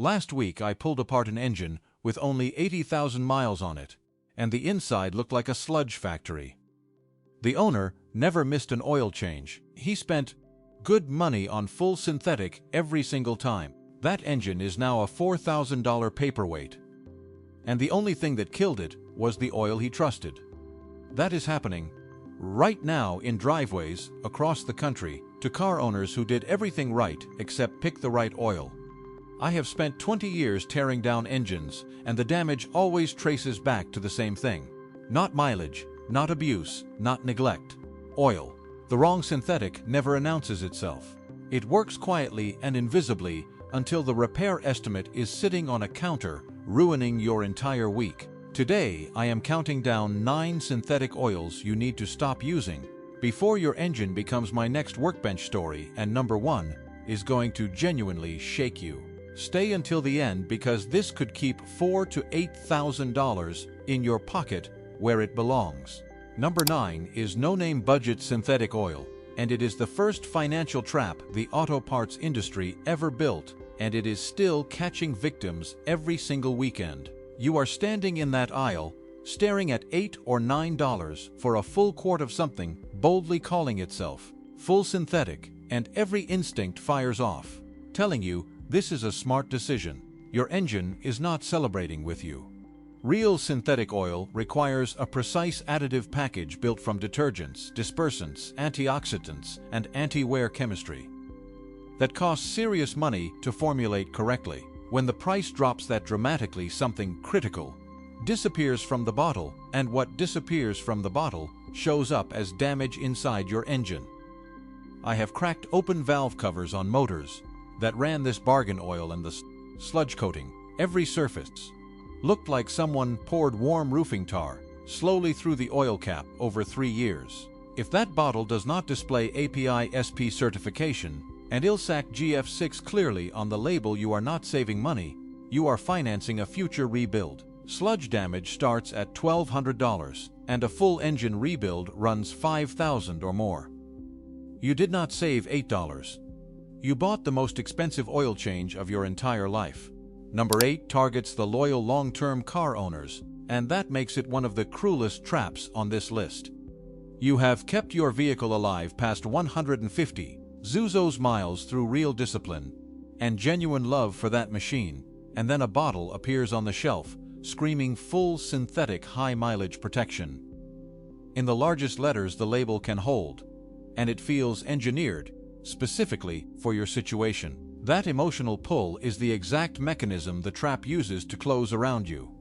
Last week I pulled apart an engine with only 80,000 miles on it, and the inside looked like a sludge factory. The owner never missed an oil change. He spent good money on full synthetic every single time. That engine is now a $4,000 paperweight. And the only thing that killed it was the oil he trusted. That is happening right now in driveways across the country to car owners who did everything right except pick the right oil. I have spent 20 years tearing down engines, and the damage always traces back to the same thing. Not mileage, not abuse, not neglect. Oil. The wrong synthetic never announces itself. It works quietly and invisibly until the repair estimate is sitting on a counter, ruining your entire week. Today, I am counting down 9 synthetic oils you need to stop using before your engine becomes my next workbench story, and number 1 is going to genuinely shake you. Stay until the end because this could keep $4,000 to $8,000 in your pocket where it belongs. Number 9 is no-name budget synthetic oil, and it is the first financial trap the auto parts industry ever built, and it is still catching victims every single weekend. You are standing in that aisle, staring at $8 or $9 for a full quart of something, boldly calling itself full synthetic, and every instinct fires off, telling you this is a smart decision. Your engine is not celebrating with you. Real synthetic oil requires a precise additive package built from detergents, dispersants, antioxidants, and anti-wear chemistry that costs serious money to formulate correctly. When the price drops that dramatically, something critical disappears from the bottle, and what disappears from the bottle shows up as damage inside your engine. I have cracked open valve covers on motors that ran this bargain oil, and the sludge coating, every surface, looked like someone poured warm roofing tar slowly through the oil cap over 3 years. If that bottle does not display API SP certification and ILSAC GF6 clearly on the label, you are not saving money, you are financing a future rebuild. Sludge damage starts at $1,200, and a full engine rebuild runs $5,000 or more. You did not save $8. You bought the most expensive oil change of your entire life. Number 8 targets the loyal long-term car owners, and that makes it one of the cruelest traps on this list. You have kept your vehicle alive past 150 Zuzos miles through real discipline and genuine love for that machine, and then a bottle appears on the shelf screaming full synthetic high-mileage protection in the largest letters the label can hold, and it feels engineered specifically for your situation. That emotional pull is the exact mechanism the trap uses to close around you.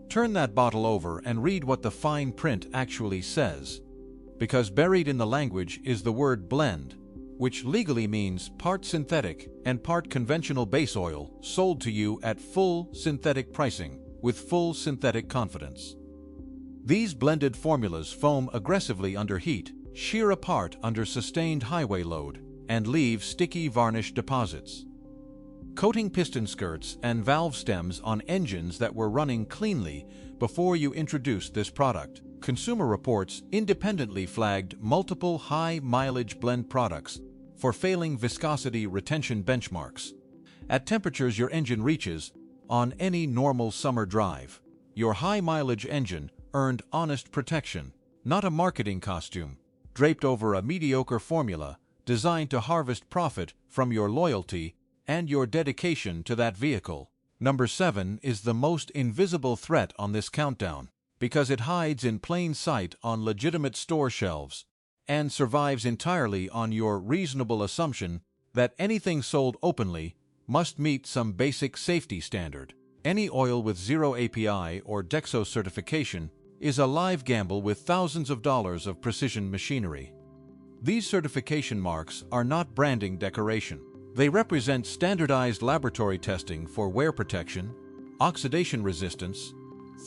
Turn that bottle over and read what the fine print actually says, because buried in the language is the word blend, which legally means part synthetic and part conventional base oil sold to you at full synthetic pricing with full synthetic confidence. These blended formulas foam aggressively under heat, shear apart under sustained highway load, and leave sticky varnish deposits, coating piston skirts and valve stems on engines that were running cleanly before you introduced this product. Consumer Reports independently flagged multiple high-mileage blend products for failing viscosity retention benchmarks at temperatures your engine reaches on any normal summer drive. Your high-mileage engine earned honest protection, not a marketing costume draped over a mediocre formula designed to harvest profit from your loyalty and your dedication to that vehicle. Number 7 is the most invisible threat on this countdown because it hides in plain sight on legitimate store shelves and survives entirely on your reasonable assumption that anything sold openly must meet some basic safety standard. Any oil with zero API or DEXO certification is a live gamble with thousands of dollars of precision machinery. These certification marks are not branding decoration. They represent standardized laboratory testing for wear protection, oxidation resistance,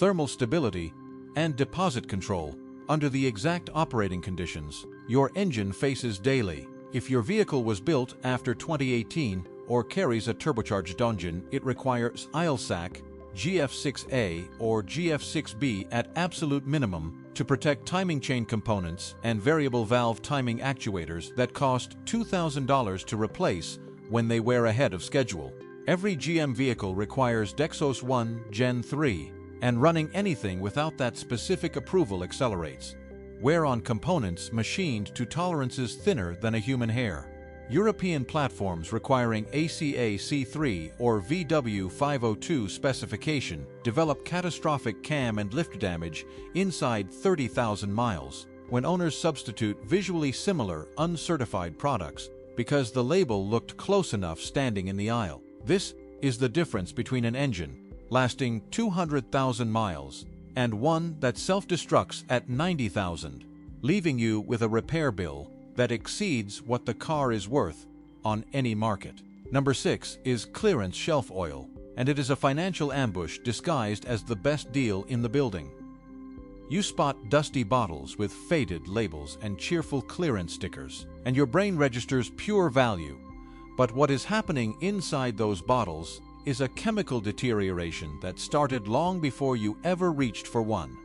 thermal stability, and deposit control under the exact operating conditions your engine faces daily. If your vehicle was built after 2018 or carries a turbocharged engine, it requires ILSAC GF6A or GF6B at absolute minimum to protect timing chain components and variable valve timing actuators that cost $2,000 to replace when they wear ahead of schedule. Every GM vehicle requires Dexos 1 Gen 3, and running anything without that specific approval accelerates wear on components machined to tolerances thinner than a human hair. European platforms requiring ACA C3 or VW502 specification develop catastrophic cam and lift damage inside 30,000 miles when owners substitute visually similar, uncertified products because the label looked close enough standing in the aisle. This is the difference between an engine lasting 200,000 miles and one that self-destructs at 90,000, leaving you with a repair bill that exceeds what the car is worth on any market. Number 6 is clearance shelf oil, and it is a financial ambush disguised as the best deal in the building. You spot dusty bottles with faded labels and cheerful clearance stickers, and your brain registers pure value. But what is happening inside those bottles is a chemical deterioration that started long before you ever reached for one.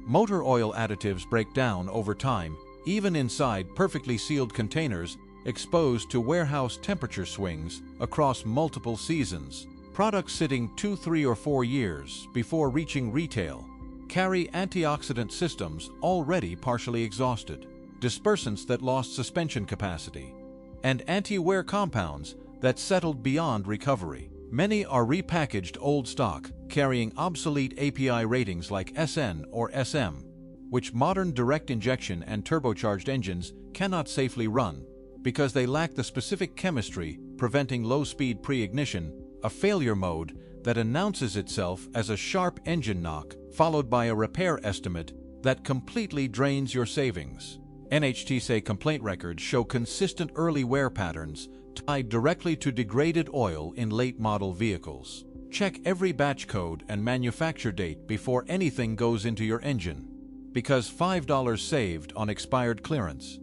Motor oil additives break down over time, even inside perfectly sealed containers exposed to warehouse temperature swings across multiple seasons. Products sitting 2, 3, or 4 years before reaching retail carry antioxidant systems already partially exhausted, dispersants that lost suspension capacity, and anti-wear compounds that settled beyond recovery. Many are repackaged old stock, carrying obsolete API ratings like SN or SM, which modern direct injection and turbocharged engines cannot safely run because they lack the specific chemistry preventing low-speed pre-ignition, a failure mode that announces itself as a sharp engine knock followed by a repair estimate that completely drains your savings. NHTSA complaint records show consistent early wear patterns tied directly to degraded oil in late-model vehicles. Check every batch code and manufacture date before anything goes into your engine, because $5 saved on expired clearance.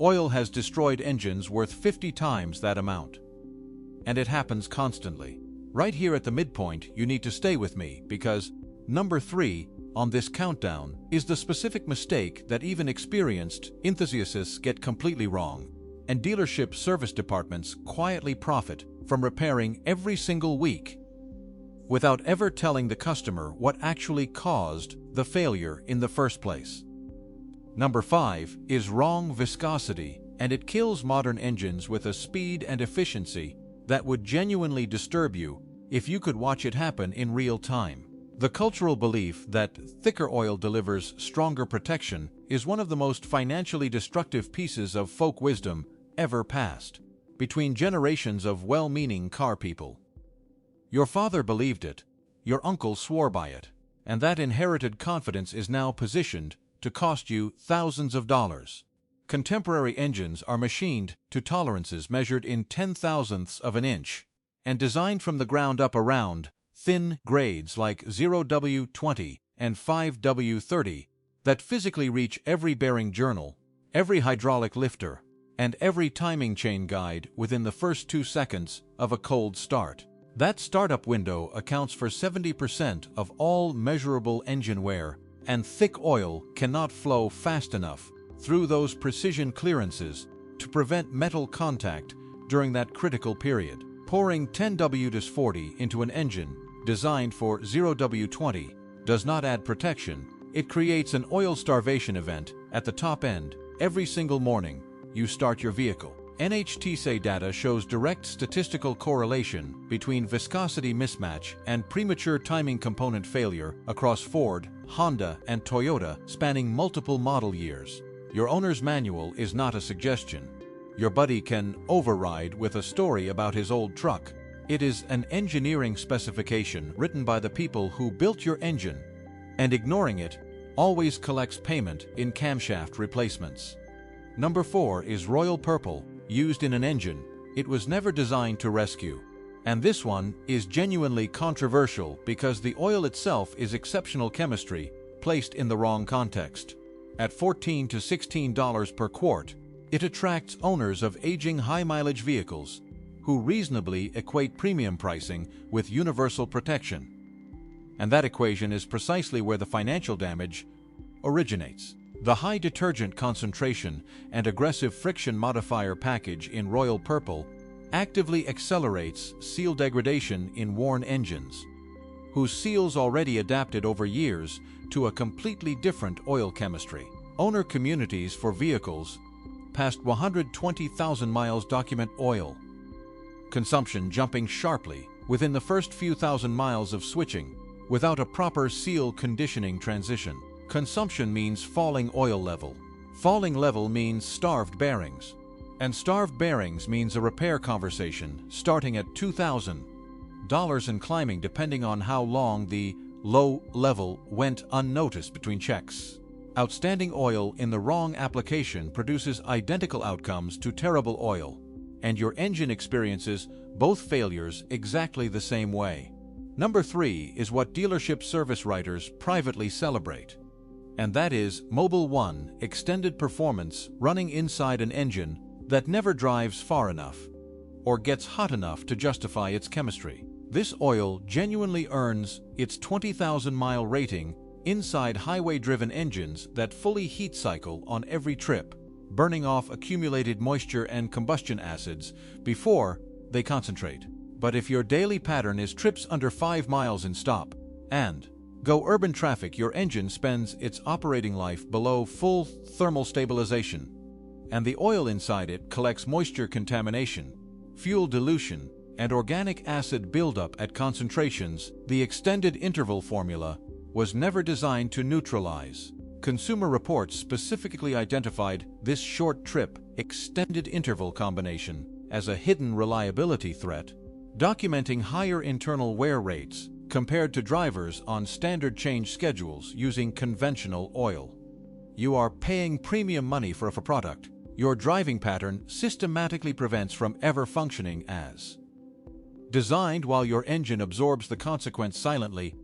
Oil has destroyed engines worth 50 times that amount. And it happens constantly. Right here at the midpoint, you need to stay with me, because number 3 on this countdown is the specific mistake that even experienced enthusiasts get completely wrong, and dealership service departments quietly profit from repairing every single week without ever telling the customer what actually caused the failure in the first place. Number 5 is wrong viscosity, and it kills modern engines with a speed and efficiency that would genuinely disturb you if you could watch it happen in real time. The cultural belief that thicker oil delivers stronger protection is one of the most financially destructive pieces of folk wisdom ever passed between generations of well-meaning car people. Your father believed it, your uncle swore by it, and that inherited confidence is now positioned to cost you thousands of dollars. Contemporary engines are machined to tolerances measured in 10,000ths of an inch and designed from the ground up around thin grades like 0W20 and 5W30 that physically reach every bearing journal, every hydraulic lifter, and every timing chain guide within the first 2 seconds of a cold start. That startup window accounts for 70% of all measurable engine wear, and thick oil cannot flow fast enough through those precision clearances to prevent metal contact during that critical period. Pouring 10W40 into an engine designed for 0W20 does not add protection. It creates an oil starvation event at the top end every single morning you start your vehicle. NHTSA data shows direct statistical correlation between viscosity mismatch and premature timing component failure across Ford, Honda, and Toyota spanning multiple model years. Your owner's manual is not a suggestion. Your buddy can override with a story about his old truck. It is an engineering specification written by the people who built your engine, and ignoring it always collects payment in camshaft replacements. Number 4 is Royal Purple, used in an engine it was never designed to rescue. And this one is genuinely controversial because the oil itself is exceptional chemistry placed in the wrong context. At $14 to $16 per quart, it attracts owners of aging high-mileage vehicles who reasonably equate premium pricing with universal protection. And that equation is precisely where the financial damage originates. The high detergent concentration and aggressive friction modifier package in Royal Purple actively accelerates seal degradation in worn engines, whose seals already adapted over years to a completely different oil chemistry. Owner communities for vehicles past 120,000 miles document oil consumption jumping sharply within the first few thousand miles of switching without a proper seal conditioning transition. Consumption means falling oil level. Falling level means starved bearings. And starved bearings means a repair conversation starting at $2,000 and climbing depending on how long the low level went unnoticed between checks. Outstanding oil in the wrong application produces identical outcomes to terrible oil, and your engine experiences both failures exactly the same way. Number 3 is what dealership service writers privately celebrate, and that is Mobile 1 extended performance running inside an engine that never drives far enough or gets hot enough to justify its chemistry. This oil genuinely earns its 20,000-mile rating inside highway-driven engines that fully heat cycle on every trip, burning off accumulated moisture and combustion acids before they concentrate. But if your daily pattern is trips under 5 miles in stop and go urban traffic, your engine spends its operating life below full thermal stabilization, and the oil inside it collects moisture contamination, fuel dilution, and organic acid buildup at concentrations the extended interval formula was never designed to neutralize. Consumer Reports specifically identified this short trip extended interval combination as a hidden reliability threat, documenting higher internal wear rates compared to drivers on standard change schedules using conventional oil. You are paying premium money for a product your driving pattern systematically prevents from ever functioning as designed, while your engine absorbs the consequence silently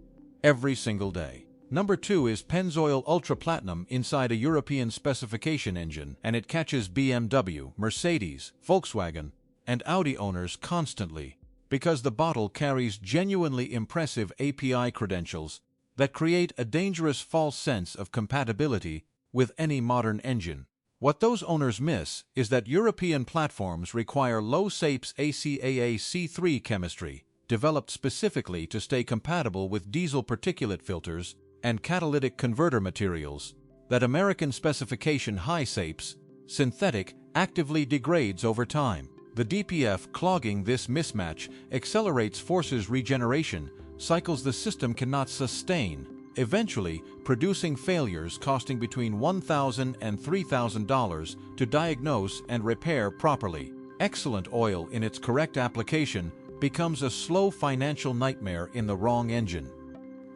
every single day. Number 2 is Pennzoil Ultra Platinum inside a European specification engine, and it catches BMW, Mercedes, Volkswagen, and Audi owners constantly because the bottle carries genuinely impressive API credentials that create a dangerous false sense of compatibility with any modern engine. What those owners miss is that European platforms require low SAPS ACAA C3 chemistry, developed specifically to stay compatible with diesel particulate filters and catalytic converter materials, that American specification high SAPS synthetic actively degrades over time. The DPF clogging this mismatch accelerates forces regeneration, cycles the system cannot sustain, eventually producing failures costing between $1,000 and $3,000 to diagnose and repair properly. Excellent oil in its correct application becomes a slow financial nightmare in the wrong engine,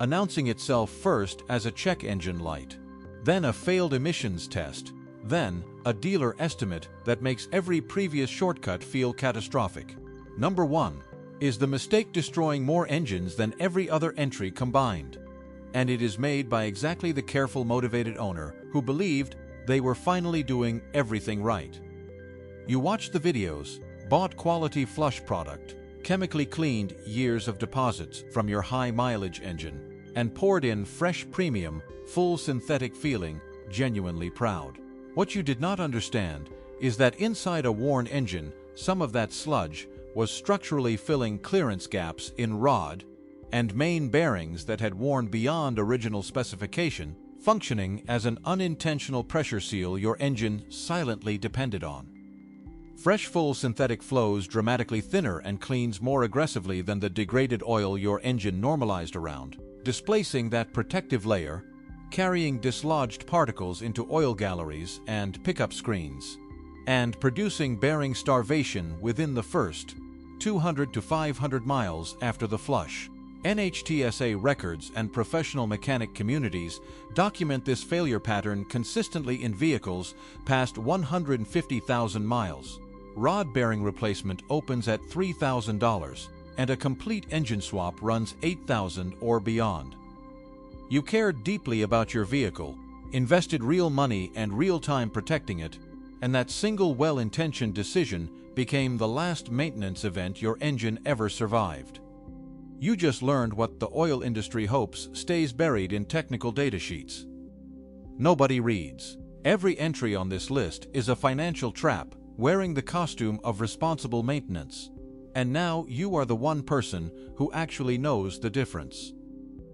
announcing itself first as a check engine light, then a failed emissions test, then a dealer estimate that makes every previous shortcut feel catastrophic. Number 1 is the mistake destroying more engines than every other entry combined. And it is made by exactly the careful, motivated owner who believed they were finally doing everything right. You watched the videos, bought quality flush product, chemically cleaned years of deposits from your high-mileage engine, and poured in fresh premium, full synthetic feeling, genuinely proud. What you did not understand is that inside a worn engine, some of that sludge was structurally filling clearance gaps in rod and main bearings that had worn beyond original specification, functioning as an unintentional pressure seal your engine silently depended on. Fresh full synthetic flows dramatically thinner and cleans more aggressively than the degraded oil your engine normalized around, displacing that protective layer, carrying dislodged particles into oil galleries and pickup screens, and producing bearing starvation within the first 200 to 500 miles after the flush. NHTSA records and professional mechanic communities document this failure pattern consistently in vehicles past 150,000 miles. Rod bearing replacement opens at $3,000, and a complete engine swap runs $8,000 or beyond. You cared deeply about your vehicle, invested real money and real time protecting it, and that single well-intentioned decision became the last maintenance event your engine ever survived. You just learned what the oil industry hopes stays buried in technical data sheets. Nobody reads. Every entry on this list is a financial trap wearing the costume of responsible maintenance. And now you are the one person who actually knows the difference.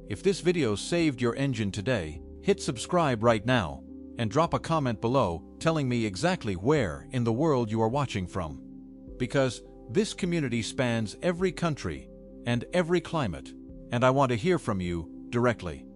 If this video saved your engine today, hit subscribe right now and drop a comment below telling me exactly where in the world you are watching from. Because this community spans every country and every climate, and I want to hear from you directly.